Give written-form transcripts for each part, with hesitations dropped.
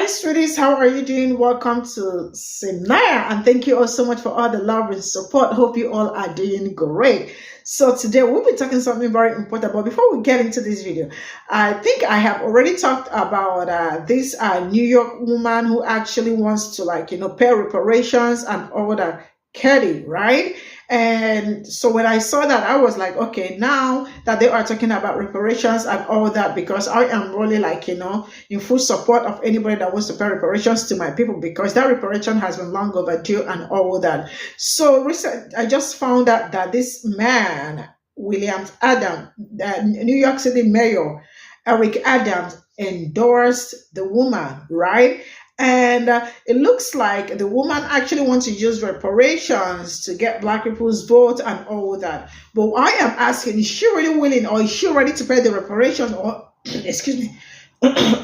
sweeties, how are you doing? Welcome to Cimnanya, and thank you all so much for all the love and support. Hope you all are doing great. So today we'll be talking something very important. But before we get into this video, I think I have already talked about this New York woman who actually wants to, like, pay reparations and all that. Kelly, right? And so when I saw that, I was like, okay, now that they are talking about reparations and all that, because I am really, like, in full support of anybody that wants to pay reparations to my people, because that reparation has been long overdue and all that. So recent, I just found out that this man, William Adams, the New York City mayor, Eric Adams, endorsed the woman, right? And it looks like the woman actually wants to use reparations to get black people's vote and all that. But I am asking, is she really willing, or is she ready to pay the reparations, or excuse me,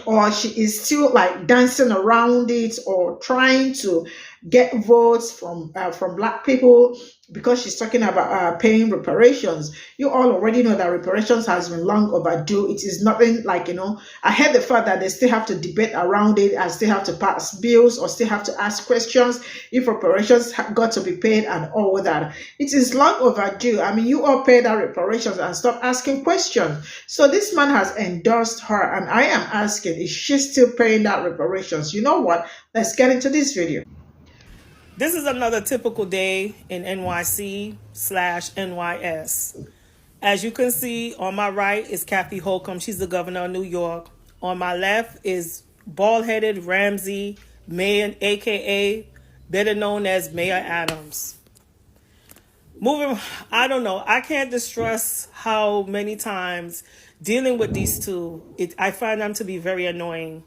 or she is still like dancing around it or trying to get votes from black people because she's talking about paying reparations? You all already know that reparations has been long overdue. It is nothing like, I heard the fact that they still have to debate around it and still have to pass bills or still have to ask questions if reparations got to be paid and all that. It is long overdue. I mean, you all pay that reparations and stop asking questions. So this man has endorsed her, and I am asking, is she still paying that reparations? You know what? Let's get into this video. This is another typical day in NYC/NYS. As you can see, on my right is Kathy Holcomb. She's the governor of New York. On my left is bald-headed Ramsey, Mayor, a.k.a. better known as Mayor Adams. I don't know. I can't distress how many times dealing with these two, I find them to be very annoying.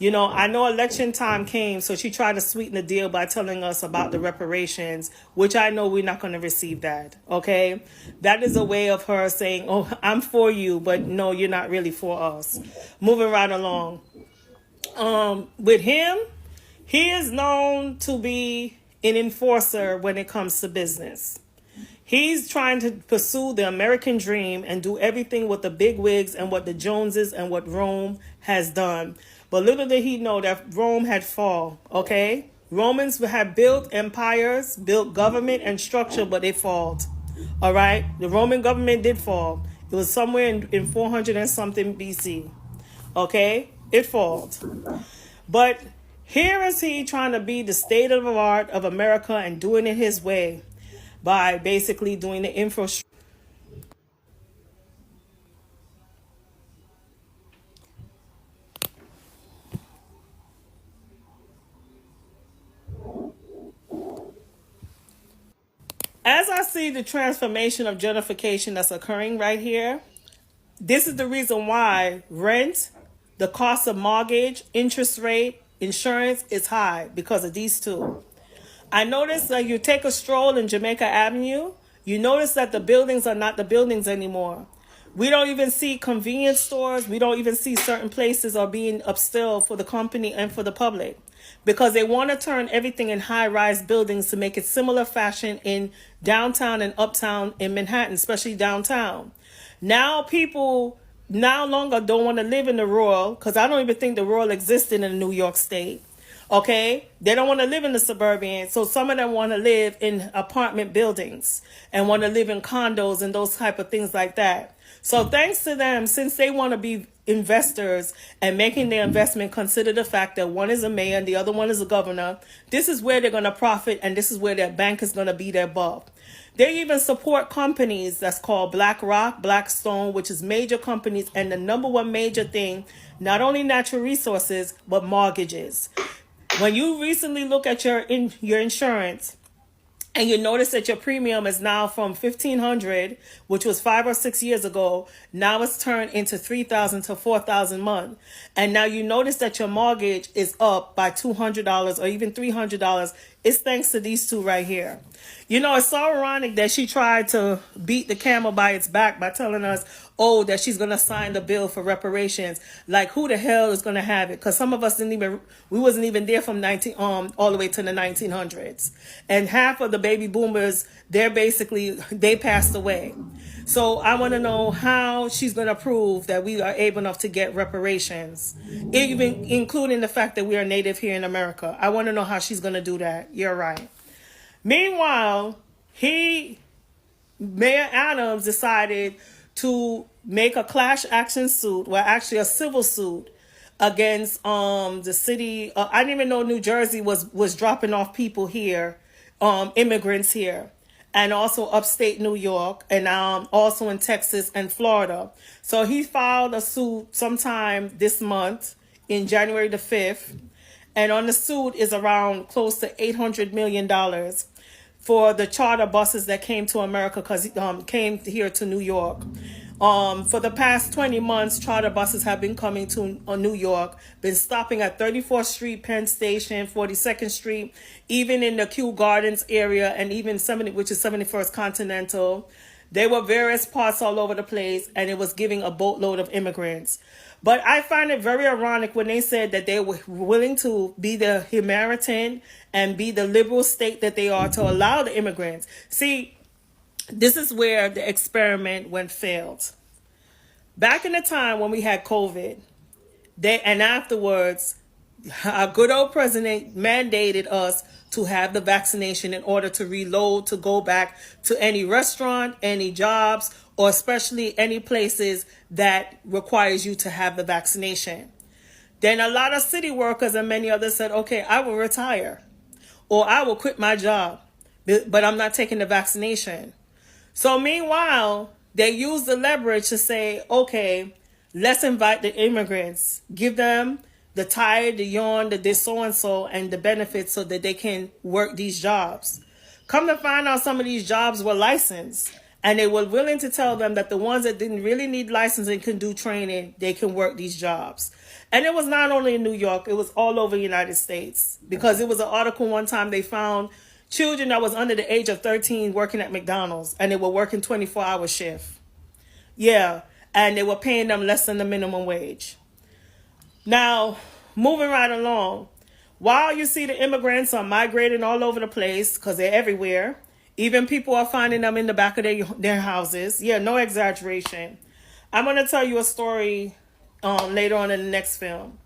I know election time came, so she tried to sweeten the deal by telling us about the reparations, which I know we're not going to receive that, okay? That is a way of her saying, oh, I'm for you, but no, you're not really for us. Moving right along. With him, he is known to be an enforcer when it comes to business. He's trying to pursue the American dream and do everything with the big wigs and what the Joneses and what Rome has done. But little did he know that Rome had fall, okay? Romans had built empires, built government and structure, but they falled, all right? The Roman government did fall. It was somewhere in 400 and something BC, okay? It falled. But here is he trying to be the state of the art of America and doing it his way by basically doing the infrastructure. As I see the transformation of gentrification that's occurring right here, this is the reason why rent, the cost of mortgage, interest rate, insurance is high because of these two. I noticed that you take a stroll in Jamaica Avenue, you notice that the buildings are not the buildings anymore. We don't even see convenience stores. We don't even see certain places are being upstill for the company and for the public, because they want to turn everything in high-rise buildings to make it similar fashion in downtown and uptown in Manhattan, especially downtown. Now people no longer don't want to live in the rural, because I don't even think the rural existed in New York State. Okay, they don't want to live in the suburban, so some of them want to live in apartment buildings and want to live in condos and those type of things like that. So thanks to them, since they want to be investors and making their investment consider the fact that one is a mayor and the other one is a governor, this is where they're going to profit, and this is where their bank is going to be their buff. They even support companies that's called BlackRock, Blackstone, which is major companies, and the number one major thing, not only natural resources, but mortgages. When you recently look at your insurance and you notice that your premium is now from $1,500, which was 5 or 6 years ago, now it's turned into $3,000 to $4,000 a month. And now you notice that your mortgage is up by $200 or even $300. It's thanks to these two right here. It's so ironic that she tried to beat the camel by its back by telling us, oh, that she's going to sign the bill for reparations. Like, who the hell is going to have it? Because some of us we wasn't even there from all the way to the 1900s. And half of the baby boomers, they passed away. So I want to know how she's going to prove that we are able enough to get reparations, even including the fact that we are native here in America. I want to know how she's going to do that. You're right. Meanwhile, Mayor Adams decided to make a class action suit, well, actually a civil suit against the city. I didn't even know New Jersey was dropping off people here, immigrants here, and also upstate New York, and also in Texas and Florida. So he filed a suit sometime this month in January the 5th, and on the suit is around close to $800 million for the charter buses that came to America, because came here to New York. For the past 20 months, charter buses have been coming to New York, been stopping at 34th Street, Penn Station, 42nd Street, even in the Kew Gardens area, and even which is 71st Continental. There were various parts all over the place, and it was giving a boatload of immigrants. But I find it very ironic when they said that they were willing to be the Samaritan and be the liberal state that they are to allow the immigrants. See, this is where the experiment went failed. Back in the time when we had COVID, and afterwards, our good old president mandated us to have the vaccination in order to reload, to go back to any restaurant, any jobs, or especially any places that requires you to have the vaccination. Then a lot of city workers and many others said, okay, I will retire or I will quit my job, but I'm not taking the vaccination. So meanwhile, they use the leverage to say, okay, let's invite the immigrants, give them the tire, the yarn, the this so-and-so, and the benefits so that they can work these jobs. Come to find out, some of these jobs were licensed, and they were willing to tell them that the ones that didn't really need licensing can do training, they can work these jobs. And it was not only in New York, it was all over the United States, because it was an article one time they found children that was under the age of 13 working at McDonald's, and they were working 24-hour shift. Yeah, and they were paying them less than the minimum wage. Now, moving right along, while you see the immigrants are migrating all over the place because they're everywhere, even people are finding them in the back of their houses. Yeah, no exaggeration. I'm going to tell you a story later on in the next film.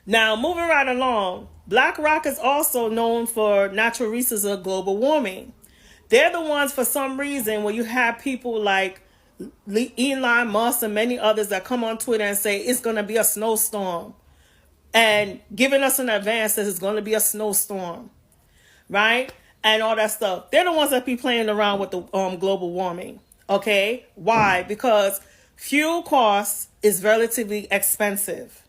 Now, moving right along, BlackRock is also known for natural resources of global warming. They're the ones, for some reason, where you have people like Elon Musk and many others that come on Twitter and say it's going to be a snowstorm, and giving us an advance that it's going to be a snowstorm, right? And all that stuff. They're the ones that be playing around with the global warming. Okay, why? Because fuel costs is relatively expensive.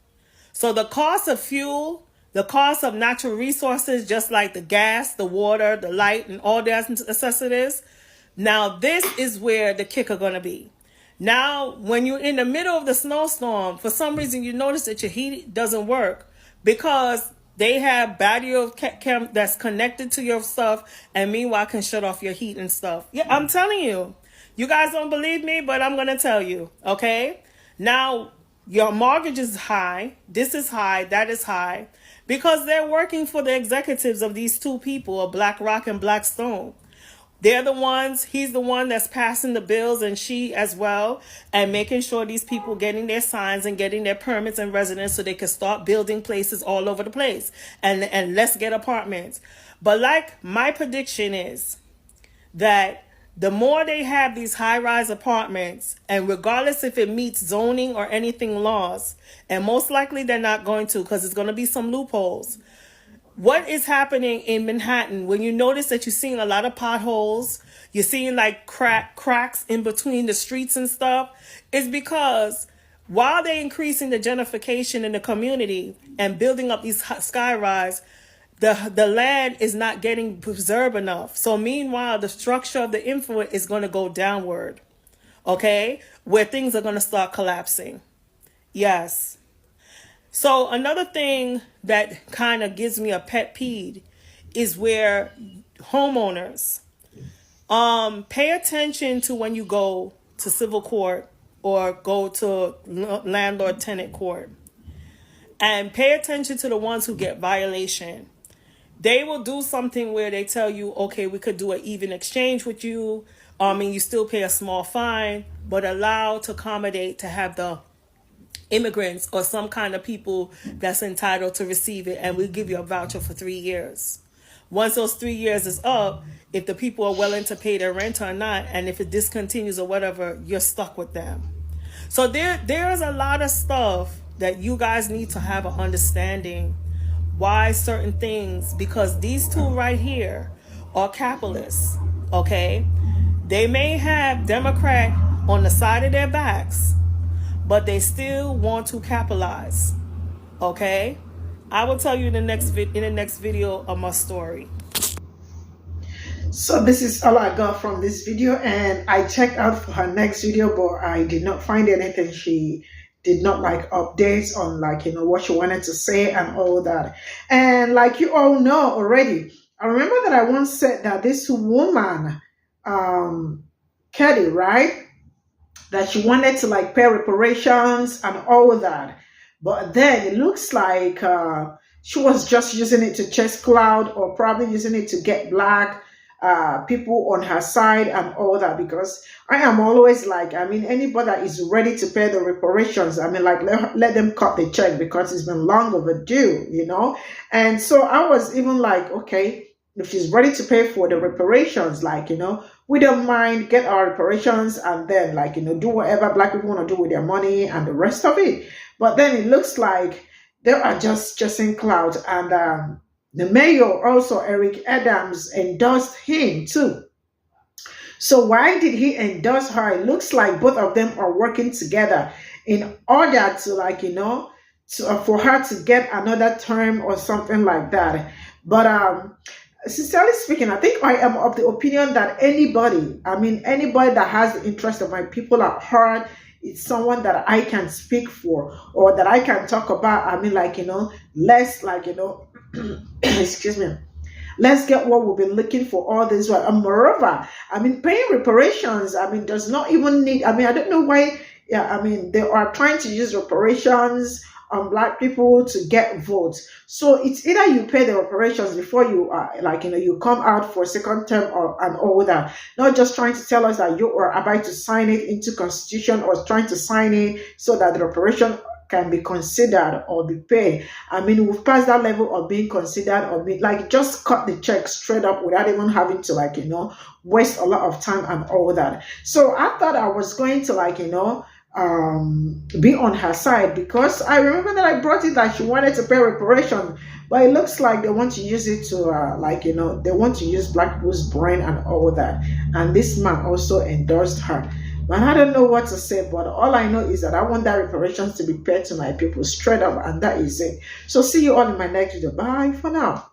So the cost of fuel, the cost of natural resources, just like the gas, the water, the light, and all that necessities. Now, this is where the kicker going to be. Now, when you're in the middle of the snowstorm, for some reason you notice that your heat doesn't work because they have battery that's connected to your stuff, and meanwhile can shut off your heat and stuff. Yeah, I'm telling you. You guys don't believe me, but I'm going to tell you, okay? Now, your mortgage is high. This is high. That is high. Because they're working for the executives of these two people, BlackRock and Blackstone. They're the ones, he's the one that's passing the bills, and she as well, and making sure these people getting their signs and getting their permits and residence so they can start building places all over the place. And let's get apartments. But like my prediction is that the more they have these high-rise apartments, and regardless if it meets zoning or anything laws, and most likely they're not going to, because it's going to be some loopholes. What is happening in Manhattan, when you notice that you're seeing a lot of potholes, you're seeing like cracks in between the streets and stuff, is because while they're increasing the gentrification in the community and building up these skyrise, the land is not getting preserved enough. So meanwhile, the structure of the influence is going to go downward, okay, where things are going to start collapsing. Yes. So another thing that kind of gives me a pet peeve is where homeowners pay attention to when you go to civil court or go to landlord-tenant court. And pay attention to the ones who get violation. They will do something where they tell you, okay, we could do an even exchange with you, and you still pay a small fine, but allow to accommodate to have the immigrants or some kind of people that's entitled to receive it, and we'll give you a voucher for 3 years. Once those 3 years is up, if the people are willing to pay their rent or not, and if it discontinues or whatever, you're stuck with them. So there's a lot of stuff that you guys need to have an understanding why certain things, because these two right here are capitalists, okay? They may have Democrat on the side of their backs, but they still want to capitalize, okay? I will tell you in the next video of my story. So this is all I got from this video, and I checked out for her next video, but I did not find anything. She did not like updates on what she wanted to say and all that. And like you all know already, I remember that I once said that this woman, Katie, right, that she wanted to pay reparations and all that, but then it looks like she was just using it to chase cloud, or probably using it to get black people on her side and all that, because I am always anybody that is ready to pay the reparations, let them cut the check, because it's been long overdue, and so I was even okay, if she's ready to pay for the reparations, we don't mind, get our reparations, and then do whatever black people want to do with their money and the rest of it. But then it looks like they are just chasing clout, and the mayor also, Eric Adams, endorsed him too. So why did he endorse her? It looks like both of them are working together in order to for her to get another term or something like that. But sincerely speaking, I think I am of the opinion that anybody that has the interest of my people at heart, it's someone that I can speak for, or that I can talk about. Let's excuse me, let's get what we've been looking for all this while. And moreover, paying reparations, does not even need, I don't know why, they are trying to use reparations on black people to get votes. So it's either you pay the reparations before you you come out for second term and all that, not just trying to tell us that you are about to sign it into constitution, or trying to sign it so that the reparation can be considered or be paid. We've passed that level of being considered, or just cut the check straight up without even having to waste a lot of time and all that. So I thought I was going to be on her side, because I remember that I brought it that she wanted to pay reparation, but it looks like they want to use it to they want to use black people's brain and all that, and this man also endorsed her. But I don't know what to say, but all I know is that I want that reparations to be paid to my people straight up, and that is it. So see you all in my next video. Bye for now.